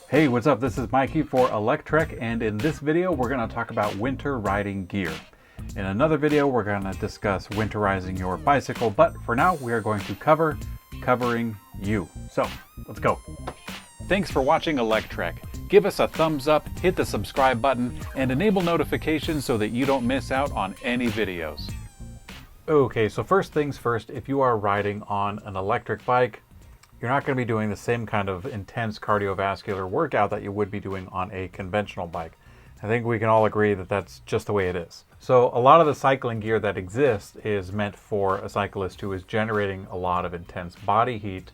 Hey, what's up? This is Mikey for Electrek, and in this video we're going to talk about winter riding gear. In another video we're going to discuss winterizing your bicycle, but for now we are going to covering you. So, let's go. Thanks for watching Electrek. Give us a thumbs up, hit the subscribe button, and enable notifications so that you don't miss out on any videos. Okay, so first things first, if you are riding on an electric bike, you're not going to be doing the same kind of intense cardiovascular workout that you would be doing on a conventional bike. I think we can all agree that that's just the way it is. So a lot of the cycling gear that exists is meant for a cyclist who is generating a lot of intense body heat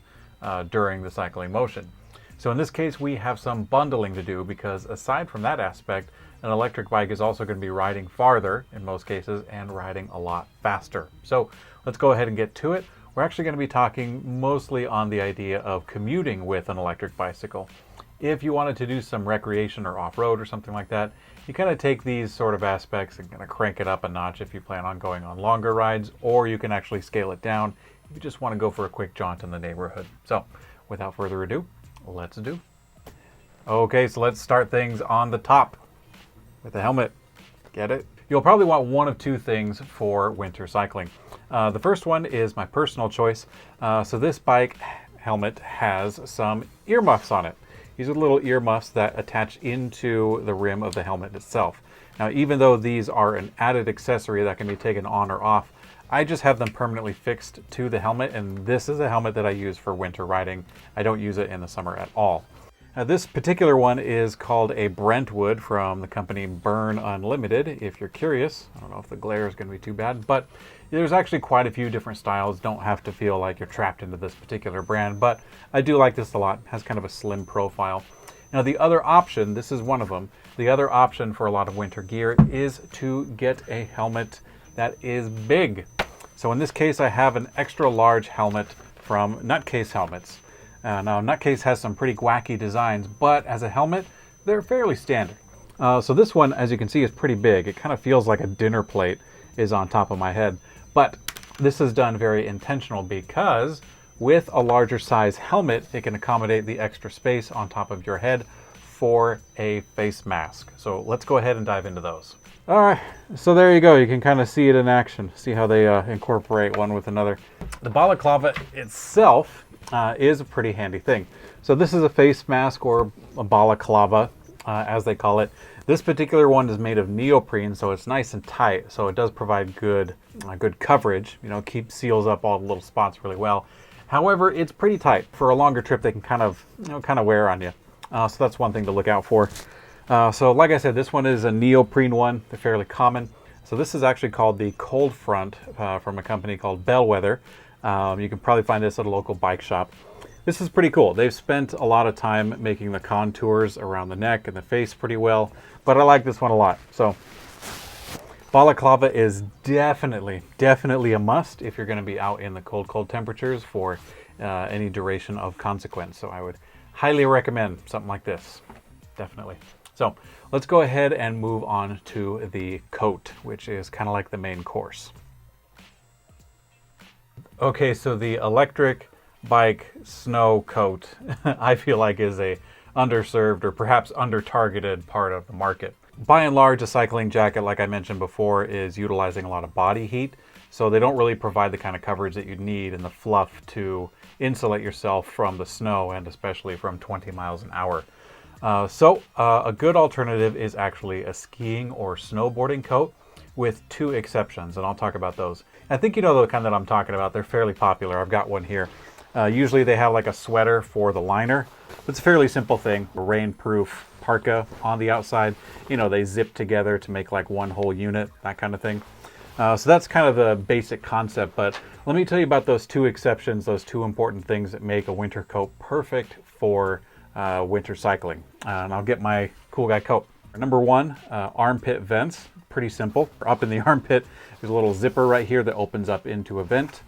during the cycling motion. So in this case, we have some bundling to do because aside from that aspect, an electric bike is also going to be riding farther in most cases and riding a lot faster. So let's go ahead and get to it. We're actually going to be talking mostly on the idea of commuting with an electric bicycle. If you wanted to do some recreation or off-road or something like that, you kind of take these sort of aspects and kind of crank it up a notch if you plan on going on longer rides, or you can actually scale it down if you just want to go for a quick jaunt in the neighborhood. So without further ado, let's do. Okay, so let's start things on the top with the helmet. Get it? You'll probably want one of two things for winter cycling. The first one is my personal choice. So this bike helmet has some earmuffs on it. These are little earmuffs that attach into the rim of the helmet itself. Now, even though these are an added accessory that can be taken on or off, I just have them permanently fixed to the helmet, and this is a helmet that I use for winter riding. I don't use it in the summer at all. This particular one is called a Brentwood from the company Burn Unlimited. If you're curious, I don't know if the glare is going to be too bad, but there's actually quite a few different styles. Don't have to feel like you're trapped into this particular brand, but I do like this a lot. It has kind of a slim profile. Now the other option, this is one of them, the other option for a lot of winter gear is to get a helmet that is big. So in this case, I have an extra large helmet from Nutcase helmets. Now, Nutcase has some pretty wacky designs, but as a helmet, they're fairly standard. So this one, as you can see, is pretty big. It kind of feels like a dinner plate is on top of my head. But this is done very intentional because with a larger size helmet, it can accommodate the extra space on top of your head for a face mask. So let's go ahead and dive into those. All right, so there you go. You can kind of see it in action. See how they incorporate one with another. The Balaclava itself is a pretty handy thing. So this is a face mask, or a balaclava, as they call it. This particular one is made of neoprene, so it's nice and tight. So it does provide good coverage. You know, seals up all the little spots really well. However, it's pretty tight. For a longer trip, they can kind of wear on you. So that's one thing to look out for. So like I said, this one is a neoprene one. They're fairly common. So this is actually called the Cold Front from a company called Bellwether. You can probably find this at a local bike shop. This is pretty cool. They've spent a lot of time making the contours around the neck and the face pretty well, but I like this one a lot. So Balaclava is definitely a must if you're going to be out in the cold temperatures for any duration of consequence. So I would highly recommend something like this. Definitely. So let's go ahead and move on to the coat, which is kind of like the main course. Okay, so the electric bike snow coat, I feel like, is a underserved or perhaps under-targeted part of the market. By and large, a cycling jacket, like I mentioned before, is utilizing a lot of body heat, so they don't really provide the kind of coverage that you need and the fluff to insulate yourself from the snow, and especially from 20 miles an hour. So a good alternative is actually a skiing or snowboarding coat, with two exceptions, and I'll talk about those. I think you know the kind that I'm talking about. They're fairly popular. I've got one here. Usually they have like a sweater for the liner. It's a fairly simple thing. A rain-proof parka on the outside. You know, they zip together to make like one whole unit, that kind of thing. So that's kind of the basic concept, but let me tell you about those two exceptions, those two important things that make a winter coat perfect for winter cycling. And I'll get my cool guy coat. Number one, Armpit Vents. Pretty simple. Up in the armpit, there's a little zipper right here that opens up into a vent.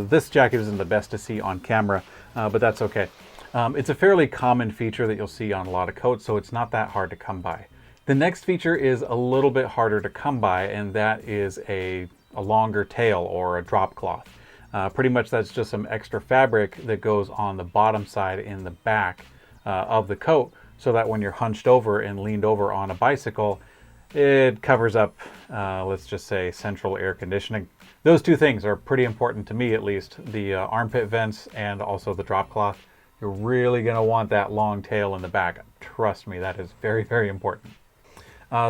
This jacket isn't the best to see on camera, but that's okay. It's a fairly common feature that you'll see on a lot of coats, so it's not that hard to come by. The next feature is a little bit harder to come by, and that is a longer tail or a drop cloth. Pretty much that's just some extra fabric that goes on the bottom side in the back of the coat, so that when you're hunched over and leaned over on a bicycle, it covers up, let's just say, central air conditioning. Those two things are pretty important to me, at least, the armpit vents and also the drop cloth. You're really going to want that long tail in the back. Trust me, that is very, very important.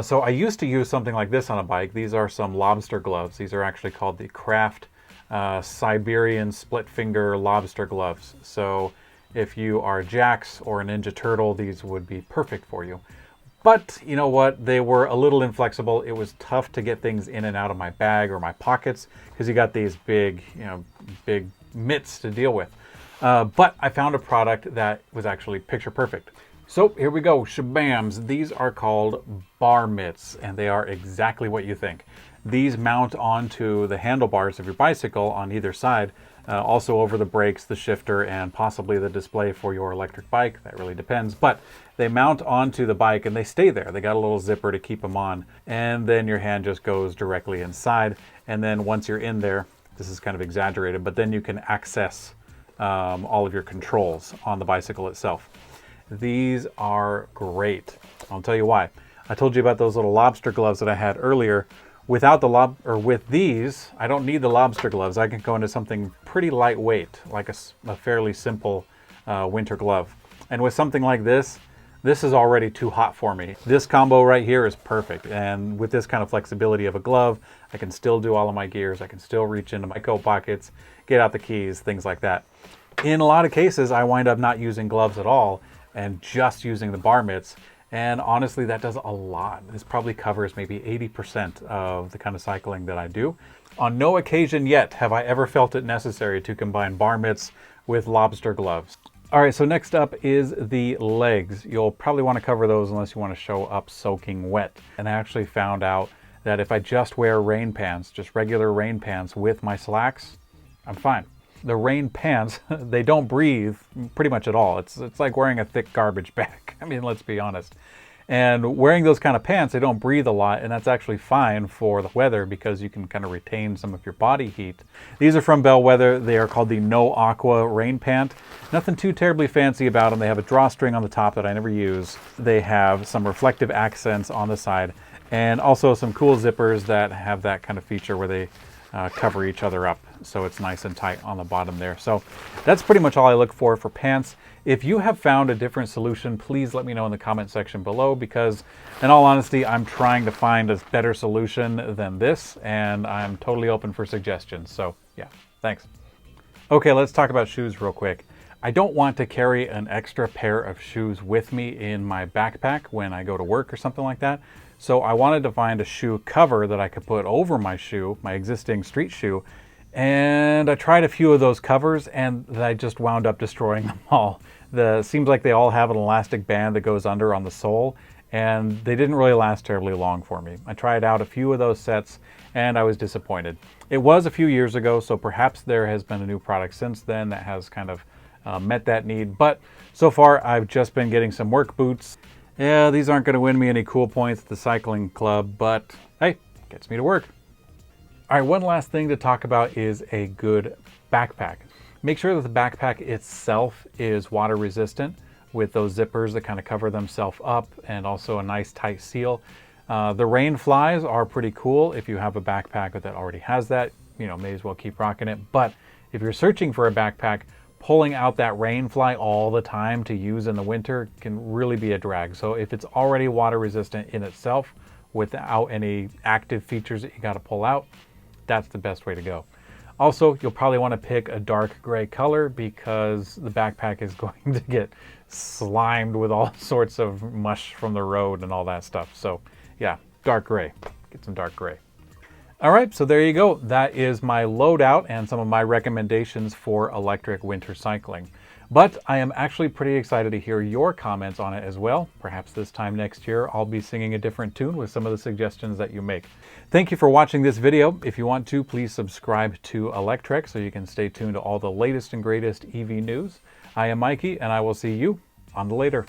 So I used to use something like this on a bike. These are some Lobster Gloves. These are actually called the Craft Siberian Split Finger Lobster Gloves. So if you are Jax or a Ninja Turtle, these would be perfect for you. But you know what? They were a little inflexible. It was tough to get things in and out of my bag or my pockets because you got these big, big mitts to deal with. But I found a product that was actually picture perfect. So here we go, shabams. These are called bar mitts, and they are exactly what you think. These mount onto the handlebars of your bicycle on either side, also over the brakes, the shifter, and possibly the display for your electric bike. That really depends. But they mount onto the bike and they stay there. They got a little zipper to keep them on, and then your hand just goes directly inside. And then once you're in there, this is kind of exaggerated, but then you can access all of your controls on the bicycle itself. These are great. I'll tell you why. I told you about those little lobster gloves that I had earlier. Without the with these, I don't need the lobster gloves. I can go into something pretty lightweight, like a fairly simple winter glove. And with something like this is already too hot for me. This combo right here is perfect. And with this kind of flexibility of a glove, I can still do all of my gears. I can still reach into my coat pockets, get out the keys, things like that. In a lot of cases, I wind up not using gloves at all and just using the bar mitts. And honestly, that does a lot. This probably covers maybe 80% of the kind of cycling that I do. On no occasion yet have I ever felt it necessary to combine bar mitts with lobster gloves. All right, so next up is the legs. You'll probably want to cover those unless you want to show up soaking wet. And I actually found out that if I just wear rain pants, just regular rain pants with my slacks, I'm fine. The rain pants, they don't breathe pretty much at all. It's like wearing a thick garbage bag. I mean, let's be honest. And wearing those kind of pants, they don't breathe a lot, and that's actually fine for the weather because you can kind of retain some of your body heat. These are from Bellwether. They are called the No Aqua Rain Pant. Nothing too terribly fancy about them. They have a drawstring on the top that I never use. They have some reflective accents on the side, and also some cool zippers that have that kind of feature where they cover each other up, so it's nice and tight on the bottom there. So that's pretty much all I look for pants. If you have found a different solution, please let me know in the comment section below, because in all honesty, I'm trying to find a better solution than this, and I'm totally open for suggestions. So yeah, thanks. Okay, let's talk about shoes real quick. I don't want to carry an extra pair of shoes with me in my backpack when I go to work or something like that. So I wanted to find a shoe cover that I could put over my shoe, my existing street shoe. And I tried a few of those covers and I just wound up destroying them all. Seems like they all have an elastic band that goes under on the sole, and they didn't really last terribly long for me. I tried out a few of those sets and I was disappointed. It was a few years ago, so perhaps there has been a new product since then that has kind of met that need. But so far I've just been getting some work boots. Yeah, these aren't going to win me any cool points at the cycling club, but hey, gets me to work. All right, one last thing to talk about is a good backpack. Make sure that the backpack itself is water resistant with those zippers that kind of cover themselves up, and also a nice tight seal. The rain flies are pretty cool. If you have a backpack that already has that, may as well keep rocking it. But if you're searching for a backpack, pulling out that rain fly all the time to use in the winter can really be a drag. So if it's already water resistant in itself without any active features that you got to pull out, that's the best way to go. Also, you'll probably want to pick a dark gray color because the backpack is going to get slimed with all sorts of mush from the road and all that stuff. So yeah, dark gray. Get some dark gray. All right, so there you go. That is my loadout and some of my recommendations for electric winter cycling. But I am actually pretty excited to hear your comments on it as well. Perhaps this time next year, I'll be singing a different tune with some of the suggestions that you make. Thank you for watching this video. If you want to, please subscribe to Electrek so you can stay tuned to all the latest and greatest EV news. I am Mikey, and I will see you on the later.